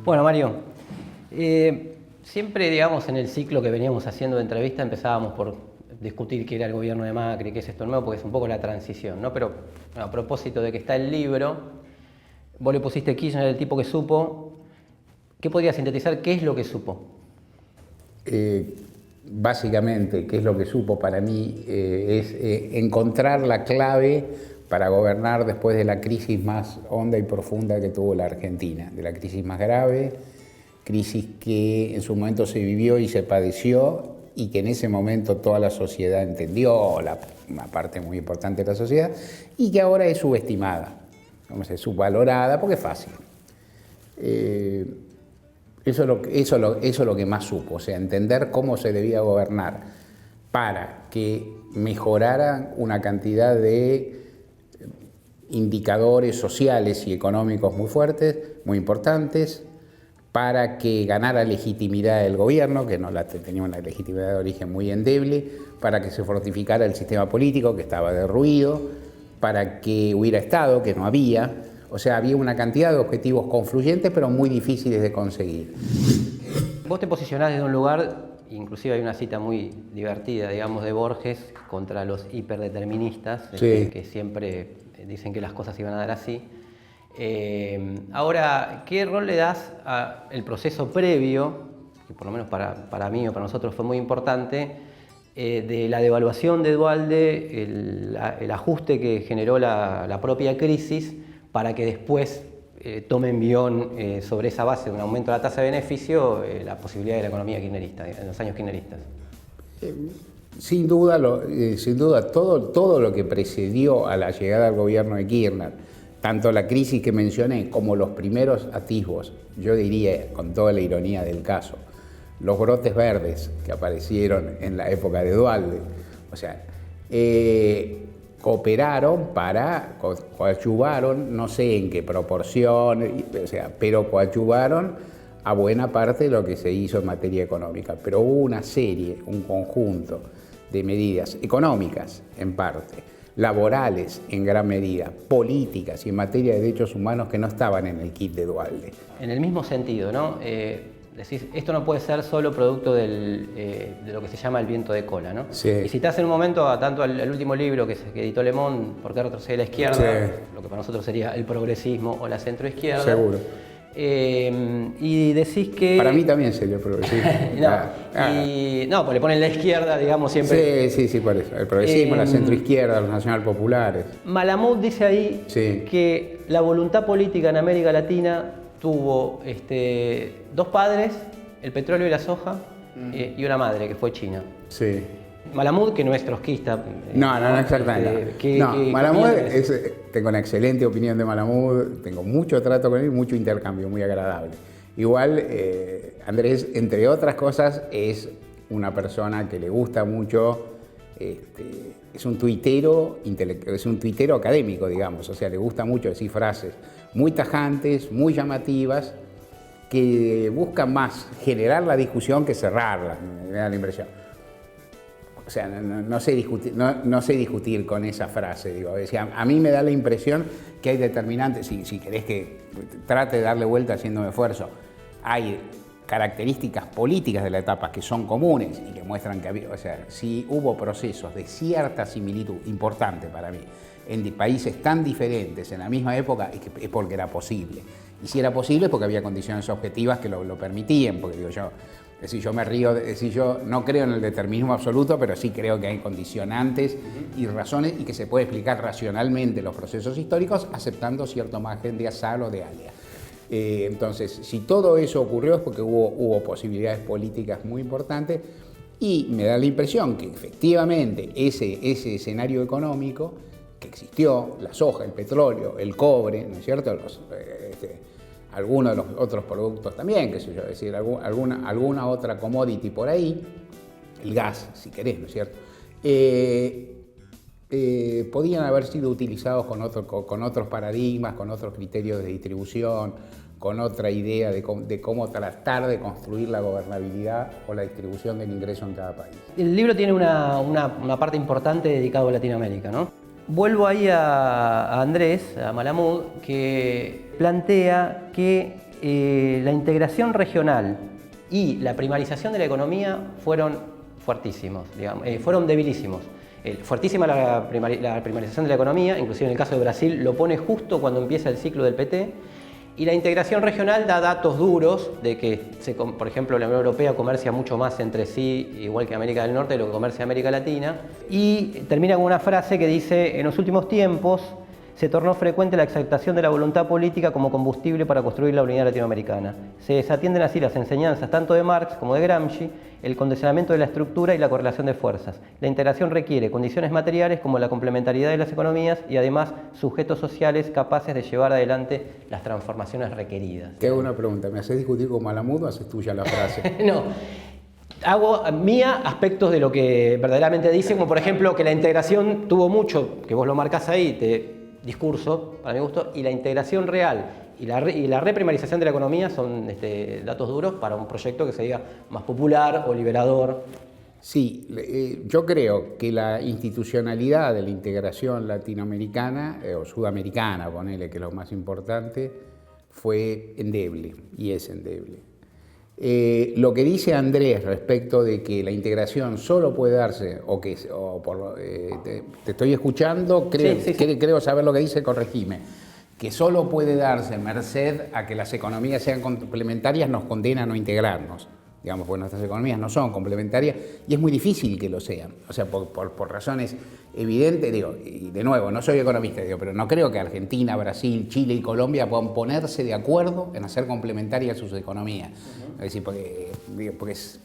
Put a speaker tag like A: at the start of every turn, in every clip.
A: Bueno, Mario, siempre, digamos, en el ciclo que veníamos haciendo de entrevista empezábamos por discutir qué era el gobierno de Macri, qué es esto nuevo, porque es un poco la transición, ¿no? Pero a propósito de que está el libro, vos le pusiste Kirchner, el tipo que supo. ¿Qué podría sintetizar? ¿Qué es lo que supo?
B: Básicamente, qué es lo que supo para mí es encontrar la clave para gobernar después de la crisis más honda y profunda que tuvo la Argentina, de la crisis más grave, crisis que en su momento se vivió y se padeció y que en ese momento toda la sociedad entendió, una parte muy importante de la sociedad, y que ahora es subestimada, vamos a decir, subvalorada, porque es fácil. Eso es lo que más supo, o sea, entender cómo se debía gobernar para que mejoraran una cantidad de indicadores sociales y económicos muy fuertes, muy importantes, para que ganara legitimidad el gobierno, que no tenía una legitimidad de origen muy endeble, para que se fortificara el sistema político, que estaba derruido, para que hubiera Estado, que no había. O sea, había una cantidad de objetivos confluyentes, pero muy difíciles de conseguir.
A: Vos te posicionás desde un lugar, inclusive hay una cita muy divertida, digamos, de Borges contra los hiperdeterministas,
B: sí,
A: que siempre dicen que las cosas iban a dar así. Ahora, ¿qué rol le das al proceso previo, que por lo menos para mí o para nosotros fue muy importante, de la devaluación de Duhalde, el ajuste que generó la propia crisis, para que después tome envión sobre esa base de un aumento de la tasa de beneficio la posibilidad de la economía kirchnerista, en los años kirchneristas?
B: Sin duda, todo lo que precedió a la llegada al gobierno de Kirchner, tanto la crisis que mencioné como los primeros atisbos, yo diría con toda la ironía del caso, los brotes verdes que aparecieron en la época de Duhalde, o sea, cooperaron coadyuvaron, no sé en qué proporción, o sea, pero coadyuvaron a buena parte de lo que se hizo en materia económica. Pero hubo una serie, un conjunto de medidas económicas en parte, laborales en gran medida, políticas y en materia de derechos humanos que no estaban en el kit de Duhalde.
A: En el mismo sentido, ¿no? Decís, esto no puede ser solo producto de lo que se llama el viento de cola, ¿no?
B: Sí.
A: Y citás en un momento tanto al último libro que editó Le Monde, ¿Por qué retrocede la izquierda?
B: Sí.
A: Lo que para nosotros sería el progresismo o la centroizquierda.
B: Seguro.
A: Y decís que...
B: Para mí también sería el progresismo.
A: No, pues le ponen la izquierda, digamos, siempre.
B: Sí, por eso. El progresismo, la centroizquierda, los nacionalpopulares.
A: Malamud dice ahí que la voluntad política en América Latina tuvo dos padres, el petróleo y la soja, y una madre, que fue China.
B: Sí.
A: Malamud, que no es trotskista.
B: No, exactamente. Malamud, tengo una excelente opinión de Malamud, tengo mucho trato con él, mucho intercambio, muy agradable. Igual, Andrés, entre otras cosas, es una persona que le gusta mucho, es un tuitero académico, digamos, o sea, le gusta mucho decir frases muy tajantes, muy llamativas, que buscan más generar la discusión que cerrarla, me da la impresión. O sea, no sé discutir con esa frase, digo. O sea, a mí me da la impresión que hay determinantes, si querés que trate de darle vuelta haciendo un esfuerzo, hay características políticas de la etapa que son comunes y que muestran que había, o sea, si hubo procesos de cierta similitud importante para mí en países tan diferentes en la misma época, es porque era posible. Y si era posible es porque había condiciones objetivas que lo permitían, porque digo yo, yo me río, yo no creo en el determinismo absoluto, pero sí creo que hay condicionantes y razones y que se puede explicar racionalmente los procesos históricos aceptando cierto margen de azar o de alia. Entonces, si todo eso ocurrió es porque hubo posibilidades políticas muy importantes y me da la impresión que efectivamente ese escenario económico que existió, la soja, el petróleo, el cobre, ¿no es cierto? Algunos de los otros productos también, qué sé yo, es decir, alguna otra commodity por ahí, el gas, si querés, ¿no es cierto? Podían haber sido utilizados con otros paradigmas, con otros criterios de distribución, con otra idea de cómo tratar de construir la gobernabilidad o la distribución del ingreso en cada país.
A: El libro tiene una parte importante dedicada a Latinoamérica, ¿no? Vuelvo ahí a Andrés, a Malamud, que plantea que la integración regional y la primarización de la economía fueron fuertísimos, digamos, fueron debilísimos. Fuertísima la primarización de la economía, inclusive en el caso de Brasil lo pone justo cuando empieza el ciclo del PT, y la integración regional da datos duros de que, por ejemplo, la Unión Europea comercia mucho más entre sí, igual que América del Norte, de lo que comercia América Latina, y termina con una frase que dice: en los últimos tiempos se tornó frecuente la exaltación de la voluntad política como combustible para construir la unidad latinoamericana. Se desatienden así las enseñanzas tanto de Marx como de Gramsci, el condicionamiento de la estructura y la correlación de fuerzas. La integración requiere condiciones materiales como la complementariedad de las economías y además sujetos sociales capaces de llevar adelante las transformaciones requeridas.
B: Te hago una pregunta, ¿me haces discutir con Malamud o haces tuya la frase?
A: No. Hago mía aspectos de lo que verdaderamente dice, como por ejemplo que la integración tuvo mucho, que vos lo marcás ahí, discurso, para mi gusto, y la integración real y la reprimarización de la economía son datos duros para un proyecto que se diga más popular o liberador.
B: Sí, yo creo que la institucionalidad de la integración latinoamericana o sudamericana, ponele que es lo más importante, fue endeble y es endeble. Lo que dice Andrés respecto de que la integración solo puede darse, te estoy escuchando, creo saber lo que dice, corregime, que solo puede darse merced a que las economías sean complementarias, nos condena a no integrarnos. Digamos, porque nuestras economías no son complementarias y es muy difícil que lo sean. O sea, por razones evidentes, y de nuevo, no soy economista, pero no creo que Argentina, Brasil, Chile y Colombia puedan ponerse de acuerdo en hacer complementarias sus economías. Es decir, porque es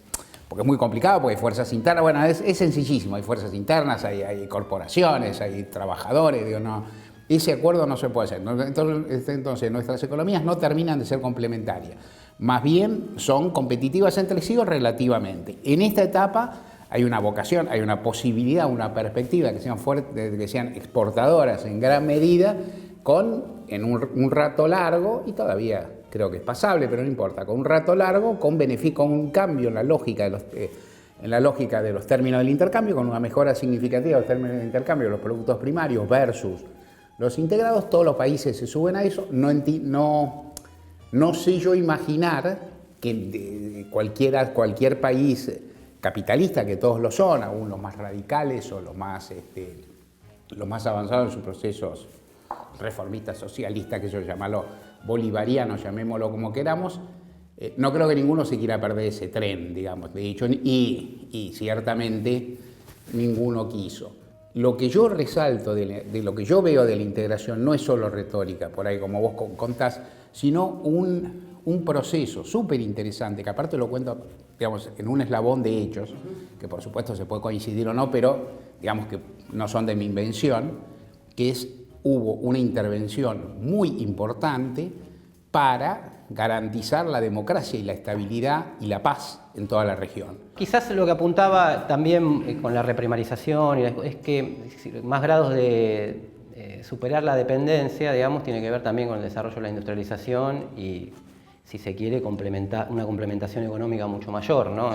B: muy complicado, porque hay fuerzas internas, bueno, es sencillísimo, hay fuerzas internas, hay corporaciones, hay trabajadores, no, ese acuerdo no se puede hacer. Entonces, nuestras economías no terminan de ser complementarias. Más bien son competitivas entre sí o relativamente. En esta etapa hay una vocación, hay una posibilidad, una perspectiva que sean fuertes, que sean exportadoras en gran medida, en un rato largo, y todavía creo que es pasable, pero no importa, con un rato largo, con un cambio en la lógica de los términos del intercambio, con una mejora significativa de los términos del intercambio de los productos primarios versus los integrados. Todos los países se suben a eso. No sé yo imaginar que cualquier país capitalista, que todos lo son, aún los más radicales o los más avanzados en sus procesos reformistas, socialistas, que eso llamarlo bolivarianos, llamémoslo como queramos, no creo que ninguno se quiera perder ese tren, digamos, de hecho, y ciertamente ninguno quiso. Lo que yo resalto de lo que yo veo de la integración no es solo retórica, por ahí como vos contás, sino un proceso súper interesante, que aparte lo cuento, digamos, en un eslabón de hechos, que por supuesto se puede coincidir o no, pero digamos que no son de mi invención, que hubo una intervención muy importante para garantizar la democracia y la estabilidad y la paz en toda la región.
A: Quizás lo que apuntaba también con la reprimarización es que más grados de superar la dependencia, digamos, tiene que ver también con el desarrollo de la industrialización y, si se quiere, una complementación económica mucho mayor, ¿no?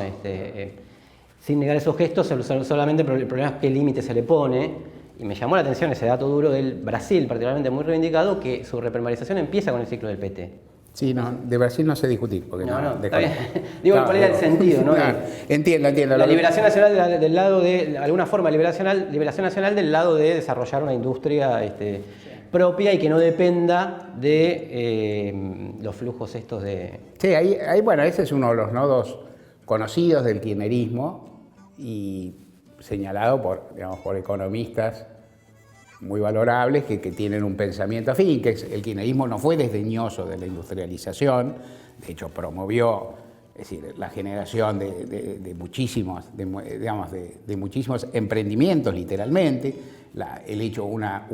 A: Sin negar esos gestos, solamente el problema es qué límite se le pone. Y me llamó la atención ese dato duro del Brasil, particularmente muy reivindicado, que su reprimarización empieza con el ciclo del PT.
B: Sí, no, de Brasil no sé discutir. Porque
A: está bien. Digo, cuál era el sentido, ¿no?
B: Entiendo.
A: La liberación nacional del lado de alguna forma, liberación nacional del lado de desarrollar una industria propia y que no dependa de los flujos estos de...
B: Sí, bueno, ese es uno de los nodos conocidos del kirchnerismo y señalado por economistas muy valorables que tienen un pensamiento afín, que el kirchnerismo no fue desdeñoso de la industrialización, de hecho promovió, es decir, la generación de muchísimos emprendimientos, literalmente, el hecho una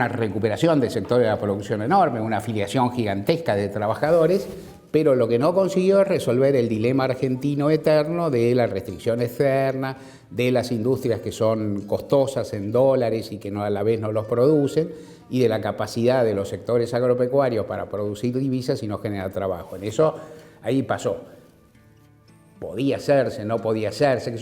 B: recuperación del sector de la producción enorme, una afiliación gigantesca de trabajadores, pero lo que no consiguió es resolver el dilema argentino eterno de la restricción externa, de las industrias que son costosas en dólares y que a la vez no los producen, y de la capacidad de los sectores agropecuarios para producir divisas y no generar trabajo. En eso, ahí pasó. Podía hacerse, no podía hacerse.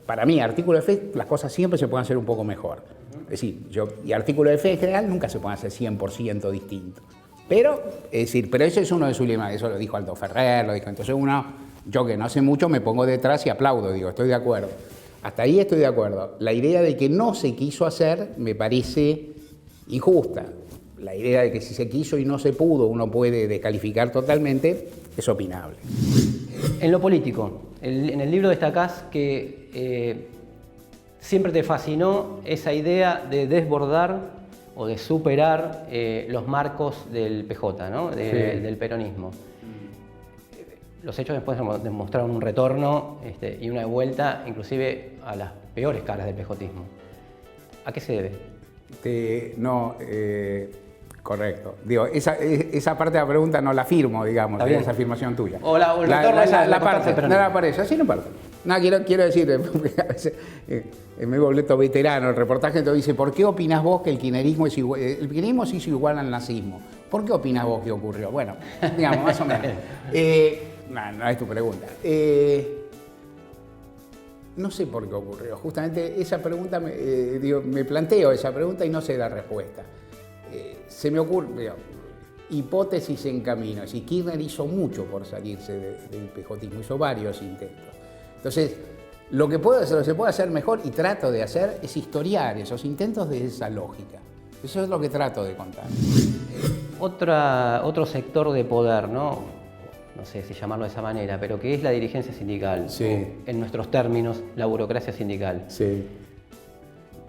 B: Para mí, artículo de fe, las cosas siempre se pueden hacer un poco mejor. Es decir, y artículo de fe en general nunca se pueden hacer 100% distintos. Pero, es decir, pero ese es uno de sus lemas, eso lo dijo Aldo Ferrer, lo dijo. Entonces yo que no sé mucho me pongo detrás y aplaudo, digo, estoy de acuerdo. Hasta ahí estoy de acuerdo. La idea de que no se quiso hacer me parece injusta. La idea de que si se quiso y no se pudo, uno puede descalificar totalmente, es opinable.
A: En lo político, en el libro destacás que siempre te fascinó esa idea de desbordar o de superar los marcos del PJ, ¿no? Del peronismo. Los hechos después demostraron un retorno y una vuelta inclusive a las peores caras del pejotismo. ¿A qué se debe?
B: Correcto. Digo, esa parte de la pregunta no la firmo, digamos, esa afirmación tuya.
A: O el retorno a
B: la parte, no la aparece, así no parte. No, quiero decir, porque a veces en mi boleto veterano, el reportaje te dice, ¿por qué opinas vos que el kirchnerismo es igual? El kirchnerismo se hizo igual al nazismo. ¿Por qué opinas vos que ocurrió? Bueno, digamos, más o menos. No es tu pregunta. No sé por qué ocurrió. Justamente esa pregunta, me planteo esa pregunta y no sé la respuesta. Se me ocurre, hipótesis en camino. Si Kirchner hizo mucho por salirse del pejotismo, hizo varios intentos. Entonces, lo que se puede hacer mejor y trato de hacer es historiar esos intentos de esa lógica. Eso es lo que trato de contar.
A: Otro sector de poder, no sé si llamarlo de esa manera, pero que es la dirigencia sindical.
B: Sí.
A: En nuestros términos, la burocracia sindical.
B: Sí.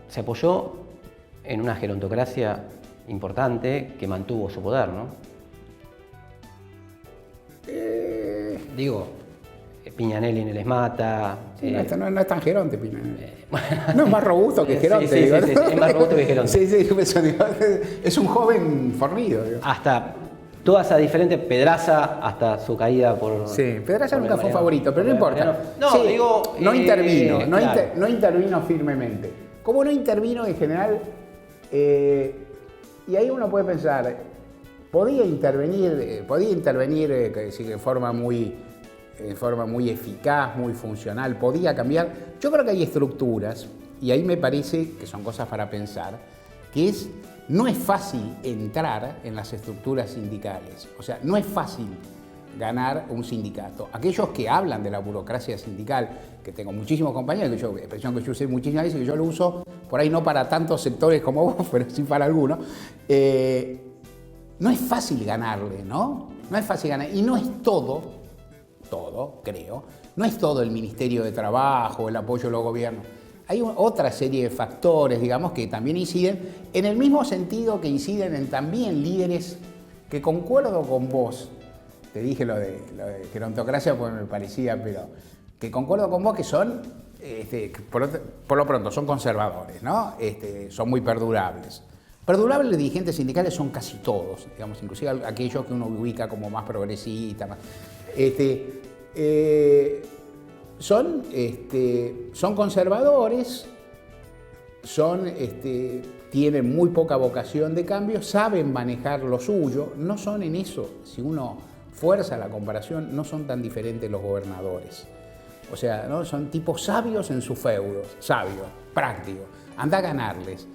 A: Se apoyó en una gerontocracia importante que mantuvo su poder, ¿no? Digo, Piñanelli en el ESMATA.
B: Sí, no es tan geronte, Piñanelli. No, es más robusto que geronte.
A: Sí, es más robusto que geronte.
B: Es un joven fornido. Digo.
A: Hasta toda esa diferente Pedraza, hasta su caída por...
B: Sí, Pedraza nunca fue favorito, pero no importa. No intervino,
A: claro.
B: No intervino firmemente. Como no intervino en general, y ahí uno puede pensar, podía intervenir de forma muy eficaz, muy funcional, podía cambiar. Yo creo que hay estructuras, y ahí me parece que son cosas para pensar, que no es fácil entrar en las estructuras sindicales. O sea, no es fácil ganar un sindicato. Aquellos que hablan de la burocracia sindical, que tengo muchísimos compañeros, expresión que yo usé muchísimas veces, que yo lo uso por ahí no para tantos sectores como vos, pero sí para algunos, no es fácil ganarle, ¿no? No es fácil ganar. Y no es todo, creo, no es todo el Ministerio de Trabajo, el apoyo de los gobiernos. Hay otra serie de factores, digamos, que también inciden, en el mismo sentido que inciden en también líderes que concuerdo con vos. Te dije lo de gerontocracia porque me parecía, pero que concuerdo con vos que son, por lo pronto, son conservadores, ¿no? Son muy perdurables. Perdurables los dirigentes sindicales son casi todos, digamos, inclusive aquellos que uno ubica como más progresistas, son conservadores, tienen muy poca vocación de cambio, saben manejar lo suyo, no son en eso, si uno fuerza la comparación, no son tan diferentes los gobernadores. O sea, ¿no? Son tipos sabios en sus feudos, sabios, prácticos, anda a ganarles.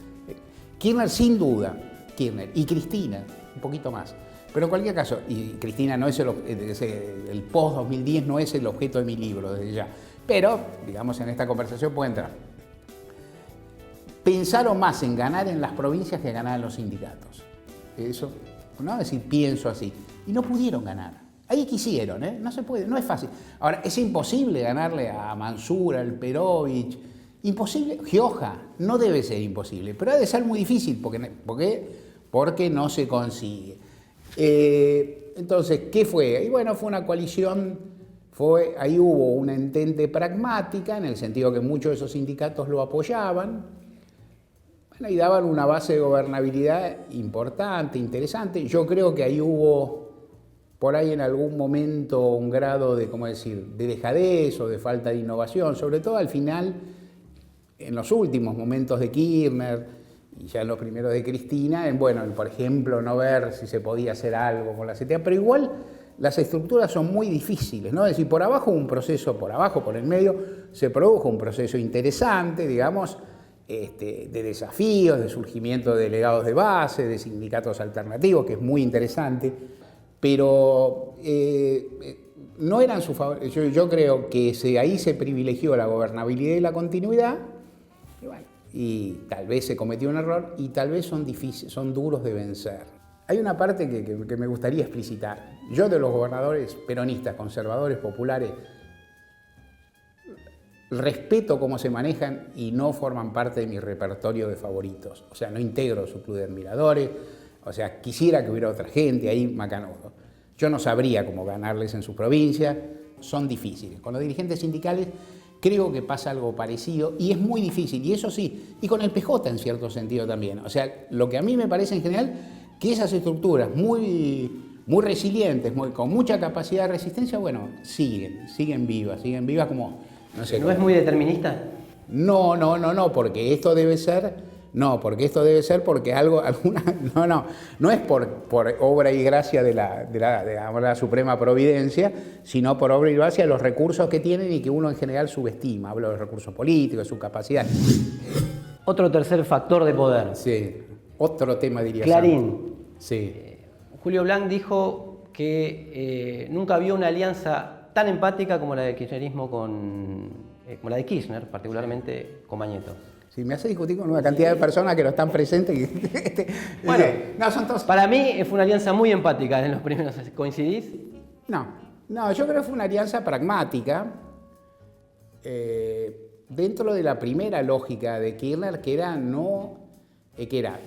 B: Kirchner sin duda, y Cristina, un poquito más. Pero en cualquier caso, y Cristina no es el post-2010 no es el objeto de mi libro desde ya. Pero, digamos, en esta conversación puede entrar. Pensaron más en ganar en las provincias que ganar en los sindicatos. Eso, ¿no? Es decir, pienso así. Y no pudieron ganar. Ahí quisieron, ¿eh? No se puede, no es fácil. Ahora, es imposible ganarle a Mansura, al Perovich. Imposible. Gioja, no debe ser imposible, pero ha de ser muy difícil porque no se consigue. Entonces, ¿qué fue? Y bueno, fue una coalición, ahí hubo una entente pragmática, en el sentido que muchos de esos sindicatos lo apoyaban, bueno, y daban una base de gobernabilidad importante, interesante. Yo creo que ahí hubo, por ahí en algún momento, un grado de, de dejadez o de falta de innovación, sobre todo al final, en los últimos momentos de Kirchner, y ya en los primeros de Cristina, por ejemplo, no ver si se podía hacer algo con la CTA, pero igual las estructuras son muy difíciles, ¿no? Es decir, por el medio, se produjo un proceso interesante, digamos, de desafíos, de surgimiento de delegados de base, de sindicatos alternativos, que es muy interesante, pero no eran su favor. Yo creo que ahí se privilegió la gobernabilidad y la continuidad, y, bueno, y tal vez se cometió un error y tal vez son duros de vencer. Hay una parte que me gustaría explicitar. Yo, de los gobernadores peronistas, conservadores, populares, respeto cómo se manejan y no forman parte de mi repertorio de favoritos. O sea, no integro su club de admiradores. O sea, quisiera que hubiera otra gente ahí macanudo. Yo no sabría cómo ganarles en su provincia. Son difíciles. Con los dirigentes sindicales creo que pasa algo parecido y es muy difícil. Y eso sí, y con el PJ en cierto sentido también. O sea, lo que a mí me parece en general, que esas estructuras muy resilientes, con mucha capacidad de resistencia, bueno, siguen vivas como...
A: No sé, ¿no es muy determinista?
B: No, porque esto debe ser, porque no es por obra y gracia de la Suprema Providencia, sino por obra y gracia de los recursos que tienen y que uno en general subestima. Hablo de los recursos políticos, de su capacidad.
A: Otro tercer factor de poder.
B: Sí, otro tema diría.
A: Clarín.
B: Sí.
A: Julio Blanc dijo que nunca vio una alianza tan empática como la del kirchnerismo como la de Kirchner, particularmente con Mañeto.
B: Sí, me hace discutir con una cantidad de personas que no están presentes.
A: Bueno,
B: no, son todos...
A: Para mí fue una alianza muy empática en los primeros. ¿Coincidís?
B: No, yo creo que fue una alianza pragmática dentro de la primera lógica de Kirchner, que era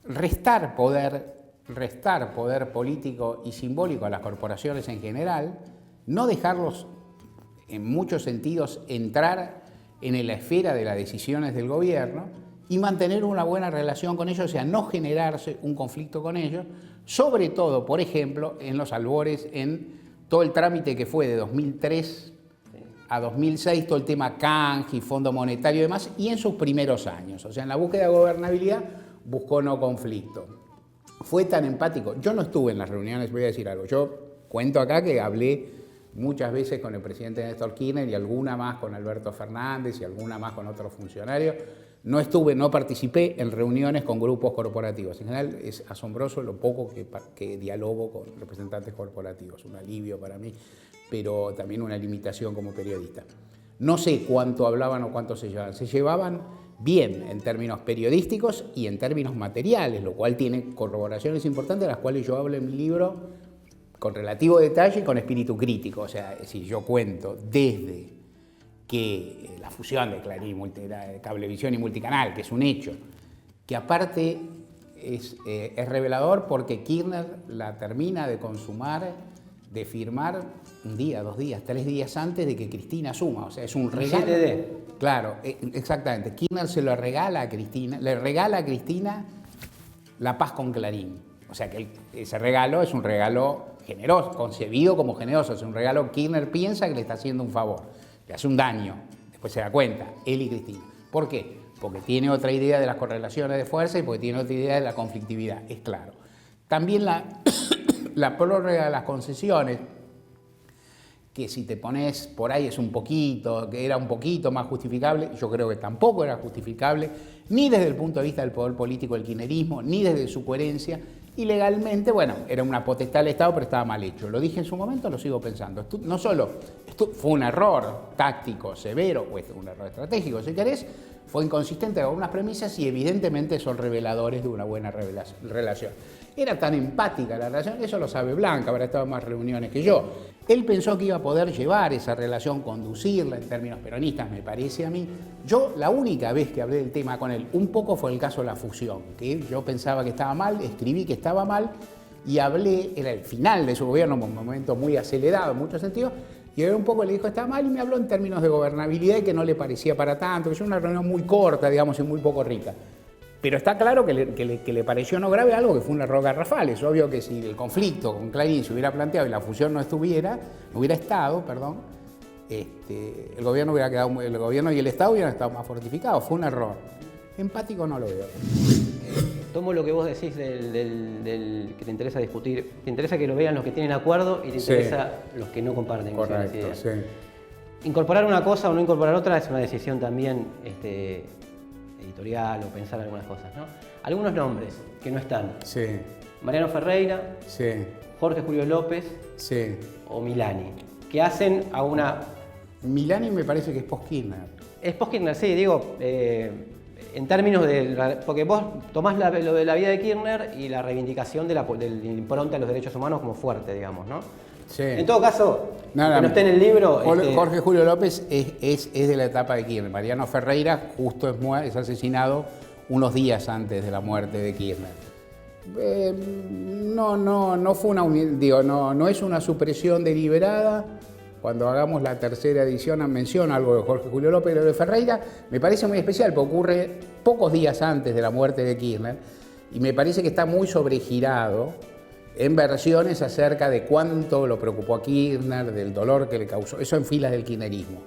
B: restar poder político y simbólico a las corporaciones en general, no dejarlos en muchos sentidos entrar en la esfera de las decisiones del gobierno y mantener una buena relación con ellos, o sea, no generarse un conflicto con ellos, sobre todo, por ejemplo, en los albores, en todo el trámite que fue de 2003 a 2006, todo el tema canje y Fondo Monetario y demás, y en sus primeros años, o sea, en la búsqueda de gobernabilidad buscó no conflicto. Fue tan empático. Yo no estuve en las reuniones, voy a decir algo, yo cuento acá que hablé muchas veces con el presidente Néstor Kirchner y alguna más con Alberto Fernández y alguna más con otros funcionarios. No participé en reuniones con grupos corporativos. En general es asombroso lo poco que dialogo con representantes corporativos. Un alivio para mí, pero también una limitación como periodista. No sé cuánto hablaban o cuánto se llevaban. Se llevaban bien en términos periodísticos y en términos materiales, lo cual tiene corroboraciones importantes, de las cuales yo hablo en mi libro con relativo detalle y con espíritu crítico. O sea, si yo cuento desde que la fusión de Clarín, Cablevisión y Multicanal, que es un hecho, que aparte es revelador porque Kirchner la termina de consumar, de firmar un día, 2 días, 3 días antes de que Cristina asuma. O sea, es un regalo.
A: 7D.
B: Claro, exactamente. Kirchner se lo regala a Cristina, le regala a Cristina la paz con Clarín. O sea, que ese regalo es un regalo generoso, concebido como generoso. Es un regalo que Kirchner piensa que le está haciendo un favor, le hace un daño. Después se da cuenta, él y Cristina. ¿Por qué? Porque tiene otra idea de las correlaciones de fuerza y porque tiene otra idea de la conflictividad, es claro. También la prórroga de las concesiones, que si te pones por ahí que era un poquito más justificable, yo creo que tampoco era justificable, ni desde el punto de vista del poder político del kirchnerismo, ni desde su coherencia, y legalmente, bueno, era una potestad del Estado, pero estaba mal hecho. Lo dije en su momento, lo sigo pensando. No solo fue un error táctico severo, o un error estratégico, si querés, fue inconsistente con unas premisas y evidentemente son reveladores de una buena relación. Era tan empática la relación, eso lo sabe Blanc, habrá estado en más reuniones que yo. Él pensó que iba a poder llevar esa relación, conducirla en términos peronistas, me parece a mí. Yo la única vez que hablé del tema con él, un poco fue el caso de la fusión, que yo pensaba que estaba mal, escribí que estaba mal y hablé, era el final de su gobierno, un momento muy acelerado en muchos sentidos, y él un poco le dijo que estaba mal y me habló en términos de gobernabilidad y que no le parecía para tanto, que es una reunión muy corta, digamos, y muy poco rica. Pero está claro que le pareció no grave algo que fue un error garrafal. Es obvio que si el conflicto con Clarín se hubiera planteado y la fusión no hubiera estado, el gobierno y el Estado hubieran estado más fortificados. Fue un error. Empático no lo veo.
A: Tomo lo que vos decís del que te interesa discutir. Te interesa que lo vean los que tienen acuerdo y te interesa los que no comparten.
B: Correcto, sí.
A: Incorporar una cosa o no incorporar otra es una decisión también editorial o pensar algunas cosas, ¿no? Algunos nombres que no están.
B: Sí.
A: Mariano Ferreira,
B: Sí.
A: Jorge Julio López,
B: Sí.
A: o Milani, que hacen a una...
B: Milani me parece que es post-Kirchner.
A: Es post-Kirchner, sí, digo, en términos de... Porque vos tomás lo de la vida de Kirchner y la reivindicación de la impronta de los derechos humanos como fuerte, digamos, ¿no?
B: Sí.
A: En todo caso, que no esté en el libro...
B: Jorge Julio López es de la etapa de Kirchner. Mariano Ferreira justo es asesinado unos días antes de la muerte de Kirchner. No fue no es una supresión deliberada. Cuando hagamos la tercera edición menciono algo de Jorge Julio López. Lo de Ferreira me parece muy especial porque ocurre pocos días antes de la muerte de Kirchner y me parece que está muy sobregirado en versiones acerca de cuánto lo preocupó a Kirchner, del dolor que le causó, eso en filas del kirchnerismo.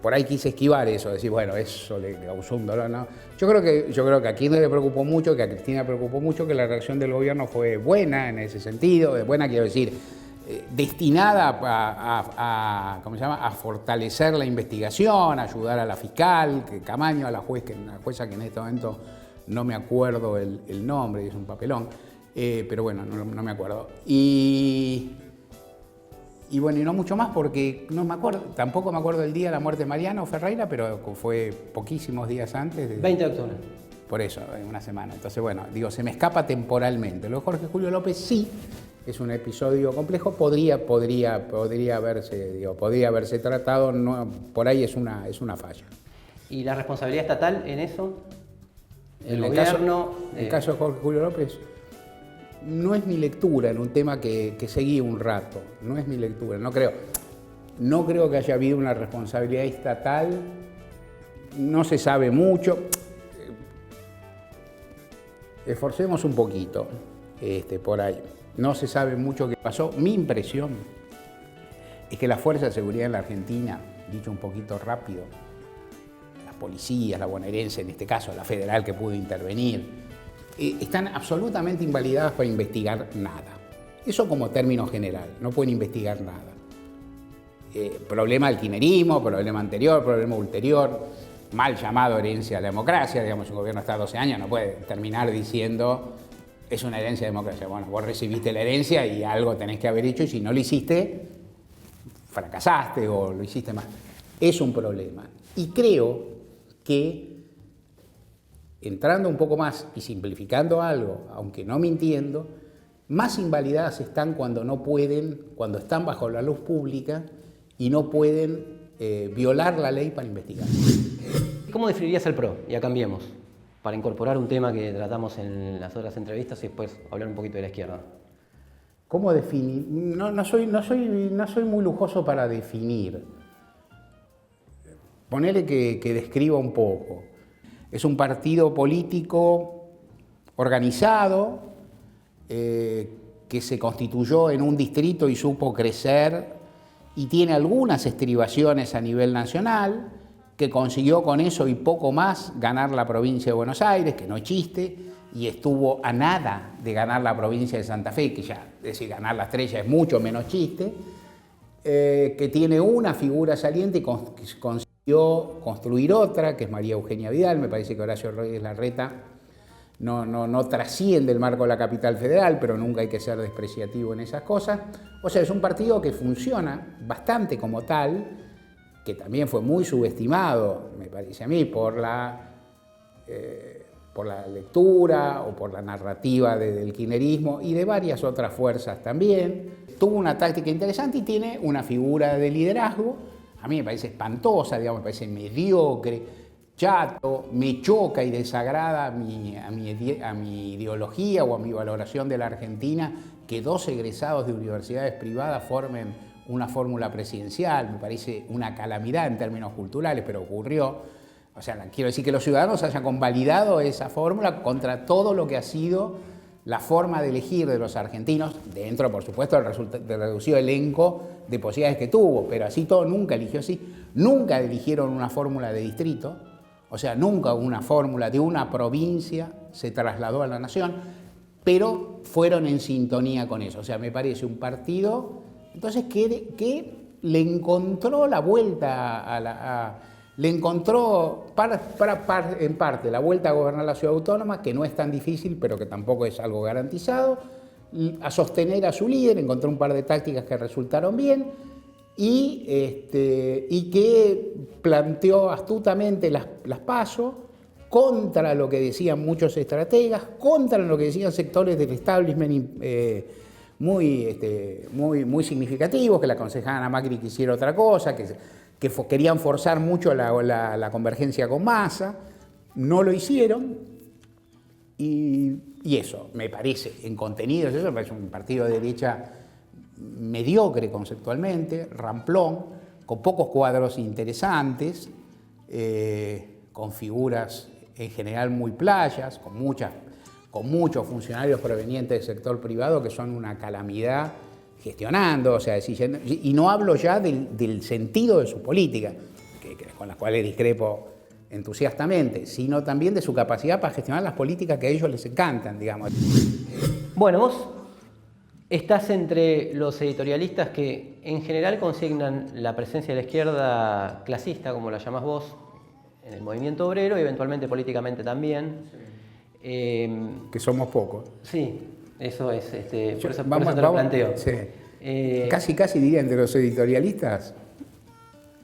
B: Por ahí quise esquivar eso, decir, bueno, eso le causó un dolor, ¿no? Yo creo que a Kirchner le preocupó mucho, que a Cristina le preocupó mucho, que la reacción del gobierno fue buena en ese sentido, buena quiero decir, destinada a fortalecer la investigación, a ayudar a la fiscal, que Camaño, a la jueza que en este momento no me acuerdo el nombre, es un papelón. Pero bueno, no me acuerdo. Y bueno, y no mucho más porque no me acuerdo, tampoco me acuerdo del día de la muerte de Mariano Ferreira, pero fue poquísimos días antes.
A: 20 de octubre.
B: Por eso, en una semana. Entonces, bueno, digo, se me escapa temporalmente. Lo de Jorge Julio López sí es un episodio complejo, podría haberse tratado, no, por ahí es una falla.
A: ¿Y la responsabilidad estatal en eso?
B: En el caso de Jorge Julio López, no es mi lectura en un tema que seguí un rato, no es mi lectura, no creo que haya habido una responsabilidad estatal, no se sabe mucho. Esforcemos un poquito por ahí, no se sabe mucho qué pasó. Mi impresión es que las fuerzas de seguridad en la Argentina, dicho un poquito rápido, las policías, la bonaerense, en este caso la federal que pudo intervenir, están absolutamente invalidadas para investigar nada. Eso como término general, no pueden investigar nada. Problema del kirchnerismo, problema anterior, problema ulterior, mal llamado herencia de la democracia, digamos, un gobierno está 12 años, no puede terminar diciendo es una herencia de democracia. Bueno, vos recibiste la herencia y algo tenés que haber hecho y si no lo hiciste, fracasaste o lo hiciste mal. Es un problema. Y creo que entrando un poco más y simplificando algo, aunque no mintiendo, más invalidadas están cuando no pueden, cuando están bajo la luz pública y no pueden violar la ley para investigar.
A: ¿Cómo definirías el PRO? Ya cambiemos, para incorporar un tema que tratamos en las otras entrevistas y después hablar un poquito de la izquierda.
B: ¿Cómo definir? No soy muy lujoso para definir. Ponele que describa un poco. Es un partido político organizado que se constituyó en un distrito y supo crecer y tiene algunas estribaciones a nivel nacional, que consiguió con eso y poco más ganar la provincia de Buenos Aires, que no es chiste, y estuvo a nada de ganar la provincia de Santa Fe, que ya, es decir, ganar la estrella es mucho menos chiste, que tiene una figura saliente y consiguió construir otra, que es María Eugenia Vidal. Me parece que Horacio Rodríguez Larreta no trasciende el marco de la capital federal, pero nunca hay que ser despreciativo en esas cosas. O sea, es un partido que funciona bastante como tal, que también fue muy subestimado, me parece a mí, por la lectura o por la narrativa del kirchnerismo y de varias otras fuerzas también. Tuvo una táctica interesante y tiene una figura de liderazgo. A mí me parece espantosa, digamos, me parece mediocre, chato, me choca y desagrada a mi ideología o a mi valoración de la Argentina que dos egresados de universidades privadas formen una fórmula presidencial. Me parece una calamidad en términos culturales, pero ocurrió. O sea, quiero decir que los ciudadanos hayan convalidado esa fórmula contra todo lo que ha sido la forma de elegir de los argentinos, dentro, por supuesto, del reducido elenco de posibilidades que tuvo, pero así todo nunca eligió así. Nunca eligieron una fórmula de distrito, o sea, nunca una fórmula de una provincia se trasladó a la nación, pero fueron en sintonía con eso. O sea, me parece un partido, entonces, que le encontró la vuelta le encontró en parte la vuelta a gobernar la ciudad autónoma, que no es tan difícil, pero que tampoco es algo garantizado, a sostener a su líder, encontró un par de tácticas que resultaron bien, y que planteó astutamente las PASO contra lo que decían muchos estrategas, contra lo que decían sectores del establishment muy significativos, que le aconsejaban a Macri que hiciera otra cosa, que querían forzar mucho la convergencia con Massa. No lo hicieron, y eso me parece, en contenidos, eso me parece un partido de derecha mediocre conceptualmente, ramplón, con pocos cuadros interesantes, con figuras en general muy playas, con muchos funcionarios provenientes del sector privado que son una calamidad gestionando, o sea, y no hablo ya del sentido de su política, con las cuales discrepo entusiastamente, sino también de su capacidad para gestionar las políticas que a ellos les encantan, digamos.
A: Bueno, vos estás entre los editorialistas que en general consignan la presencia de la izquierda clasista, como la llamás vos, en el movimiento obrero y eventualmente políticamente también.
B: Que somos pocos.
A: Sí, eso es, por eso te lo planteo.
B: Sí. Casi diría entre los editorialistas,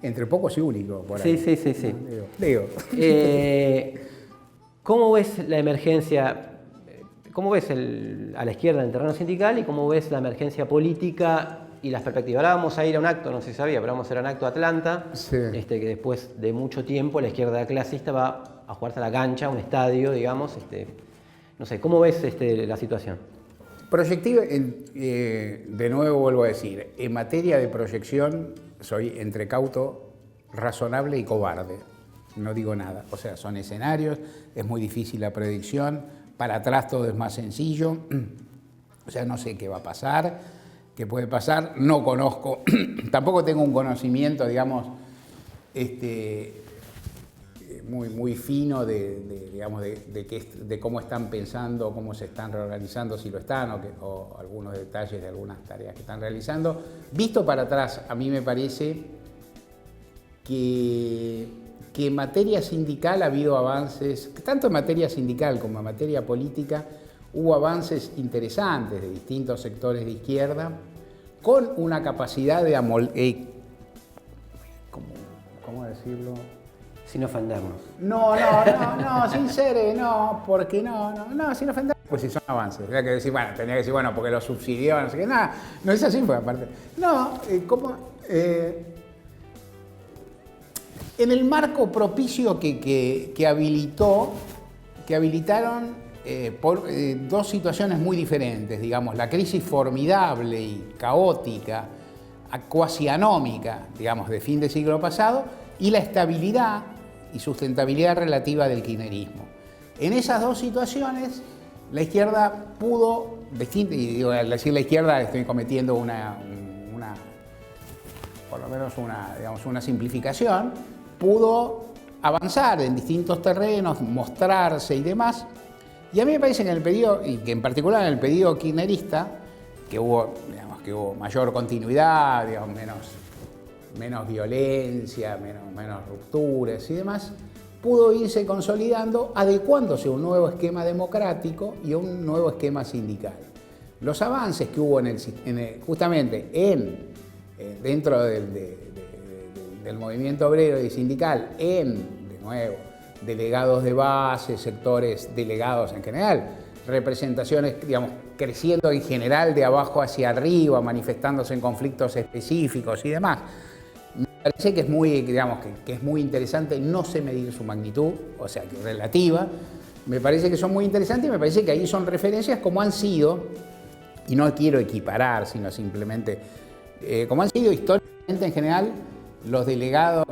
B: entre pocos y únicos. Por ahí.
A: Sí.
B: Digo.
A: ¿Cómo ves la emergencia? ¿Cómo ves a la izquierda en el terreno sindical y cómo ves la emergencia política y las perspectivas? Ahora vamos a ir a un acto, no sé si sabía, pero vamos a ir a un acto de Atlanta,
B: sí.
A: Que después de mucho tiempo la izquierda clasista va a jugarse a la cancha, a un estadio, digamos. No sé, ¿cómo ves la situación?
B: Proyectiva, de nuevo vuelvo a decir, en materia de proyección soy entre cauto, razonable y cobarde. No digo nada, o sea, son escenarios, es muy difícil la predicción, para atrás todo es más sencillo, o sea, no sé qué va a pasar, qué puede pasar, no conozco, tampoco tengo un conocimiento, digamos, muy fino de cómo están pensando, cómo se están reorganizando, si lo están, o algunos detalles de algunas tareas que están realizando. Visto para atrás, a mí me parece que en materia sindical ha habido avances, tanto en materia sindical como en materia política, hubo avances interesantes de distintos sectores de izquierda, con una capacidad de ¿cómo decirlo?
A: Sin ofendernos.
B: No, sincero, no, porque no, sin ofendernos. Pues si son avances, tenía que decir, bueno, porque lo subsidió, no sé qué, nada, no es así, fue aparte. No, en el marco propicio que habilitaron por dos situaciones muy diferentes, digamos, la crisis formidable y caótica, cuasi anómica, digamos, de fin de siglo pasado, y la estabilidad y sustentabilidad relativa del kirchnerismo. En esas dos situaciones, la izquierda pudo, y digo, al decir la izquierda estoy cometiendo por lo menos una simplificación, pudo avanzar en distintos terrenos, mostrarse y demás. Y a mí me parece que en el periodo, y que en particular en el periodo kirchnerista, que hubo mayor continuidad, digamos, menos violencia, menos rupturas y demás, pudo irse consolidando, adecuándose a un nuevo esquema democrático y a un nuevo esquema sindical. Los avances que hubo justamente dentro del movimiento obrero y sindical, de nuevo, delegados de base, sectores delegados en general, representaciones, digamos, creciendo en general de abajo hacia arriba, manifestándose en conflictos específicos y demás. Me parece que es muy interesante, no sé medir su magnitud, o sea, que relativa, me parece que son muy interesantes y me parece que ahí son referencias como han sido, y no quiero equiparar, sino simplemente, como han sido históricamente en general, los delegados,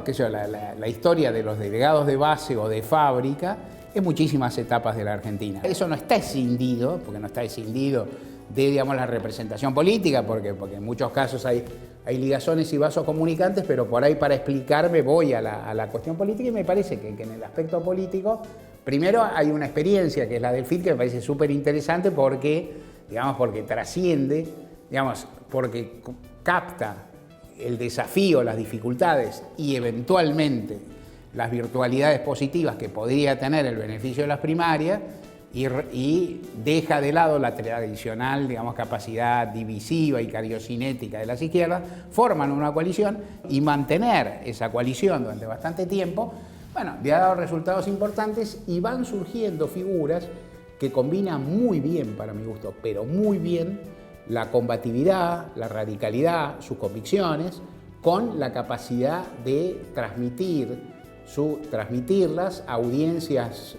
B: la historia de los delegados de base o de fábrica en muchísimas etapas de la Argentina. Eso no está escindido, porque no está escindido de, digamos, la representación política, porque en muchos casos hay ligazones y vasos comunicantes, pero por ahí para explicarme voy a la cuestión política y me parece que en el aspecto político, primero hay una experiencia que es la del FIT que me parece súper interesante porque trasciende, digamos, porque capta el desafío, las dificultades y eventualmente las virtualidades positivas que podría tener el beneficio de las primarias y deja de lado la tradicional, digamos, capacidad divisiva y cariocinética de las izquierdas, forman una coalición y mantener esa coalición durante bastante tiempo, bueno, le ha dado resultados importantes y van surgiendo figuras que combinan muy bien, para mi gusto, pero muy bien, la combatividad, la radicalidad, sus convicciones, con la capacidad de transmitirlas a audiencias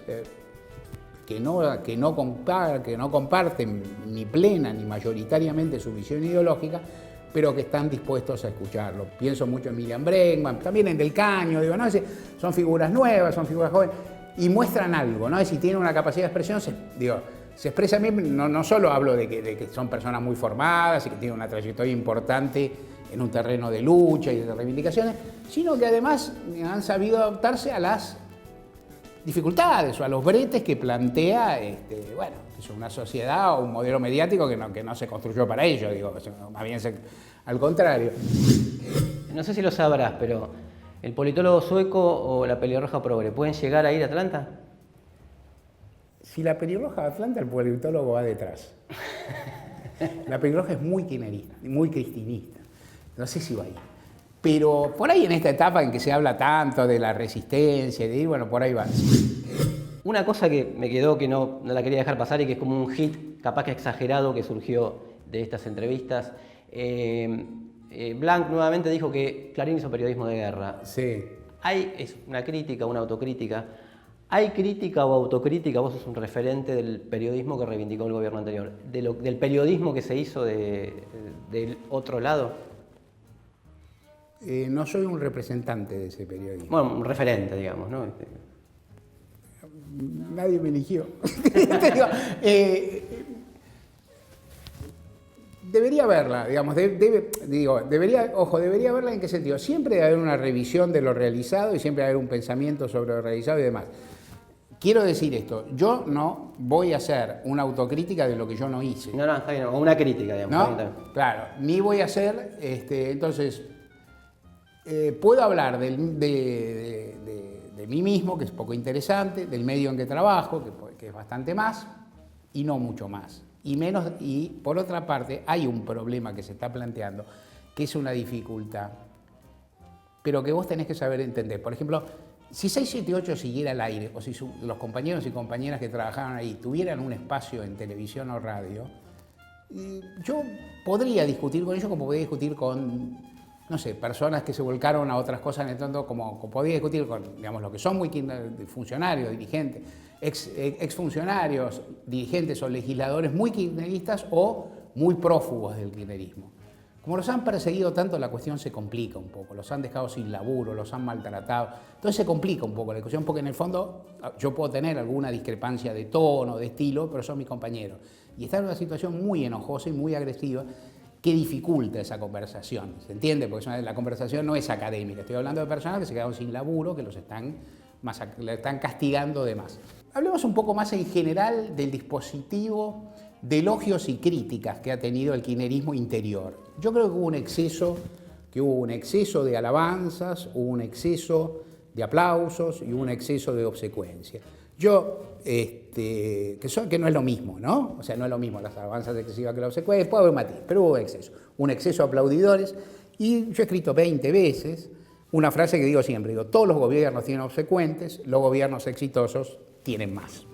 B: que no comparten ni plena ni mayoritariamente su visión ideológica, pero que están dispuestos a escucharlo. Pienso mucho en Miriam Bregman, también en Del Caño, digo, ¿no? Son figuras nuevas, son figuras jóvenes, y muestran algo, ¿no? Es decir, tienen una capacidad de expresión, se expresan bien, no solo hablo de que son personas muy formadas y que tienen una trayectoria importante en un terreno de lucha y de reivindicaciones, sino que además han sabido adaptarse a las dificultades o a los bretes que plantea bueno, es una sociedad o un modelo mediático que no se construyó para ello, digo, más bien al contrario.
A: No sé si lo sabrás, pero ¿el politólogo sueco o la pelirroja progre pueden llegar a ir a Atlanta?
B: Si la pelirroja va a Atlanta, el politólogo va detrás. La pelirroja es muy kirchnerista, muy cristinista. No sé si va a ir. Pero por ahí en esta etapa en que se habla tanto de la resistencia, bueno, por ahí va.
A: Una cosa que me quedó que no la quería dejar pasar y que es como un hit, capaz que exagerado, que surgió de estas entrevistas. Blanc nuevamente dijo que Clarín hizo periodismo de guerra.
B: Sí.
A: Es una crítica, una autocrítica. ¿Hay crítica o autocrítica? Vos sos un referente del periodismo que reivindicó el gobierno anterior. ¿Del periodismo que se hizo del otro lado?
B: No soy un representante de ese periodismo.
A: Bueno, un referente, digamos, ¿no?
B: Nadie me eligió. Debería verla, digamos, debería verla en qué sentido. Siempre debe haber una revisión de lo realizado y siempre debe haber un pensamiento sobre lo realizado y demás. Quiero decir esto, yo no voy a hacer una autocrítica de lo que yo no hice.
A: No, está bien, o una crítica, digamos.
B: ¿No? Claro, ni voy a hacer, entonces, puedo hablar de mí mismo, que es poco interesante, del medio en que trabajo, que es bastante más, y no mucho más. Y por otra parte, hay un problema que se está planteando, que es una dificultad, pero que vos tenés que saber entender. Por ejemplo, si 678 siguiera al aire, o si los compañeros y compañeras que trabajaban ahí tuvieran un espacio en televisión o radio, yo podría discutir con ellos como podría discutir con, no sé, personas que se volcaron a otras cosas en el tanto, como podría discutir con, digamos, lo que son muy funcionarios, dirigentes, exfuncionarios, dirigentes o legisladores muy kirchneristas o muy prófugos del kirchnerismo. Como los han perseguido tanto, la cuestión se complica un poco, los han dejado sin laburo, los han maltratado, entonces se complica un poco la discusión porque en el fondo yo puedo tener alguna discrepancia de tono, de estilo, pero son mis compañeros. Y está en una situación muy enojosa y muy agresiva que dificulta esa conversación, ¿se entiende? Porque la conversación no es académica, estoy hablando de personas que se quedaron sin laburo, que le están castigando de más. Hablemos un poco más en general del dispositivo de elogios y críticas que ha tenido el kirchnerismo interior. Yo creo que hubo un exceso de alabanzas, hubo un exceso de aplausos y hubo un exceso de obsecuencia. Que no es lo mismo, ¿no? O sea, no es lo mismo las alabanzas excesivas que la obsecuencia, puede haber un matiz, pero hubo un exceso de aplaudidores. Y yo he escrito 20 veces una frase que digo siempre, todos los gobiernos tienen obsecuentes, los gobiernos exitosos tienen más.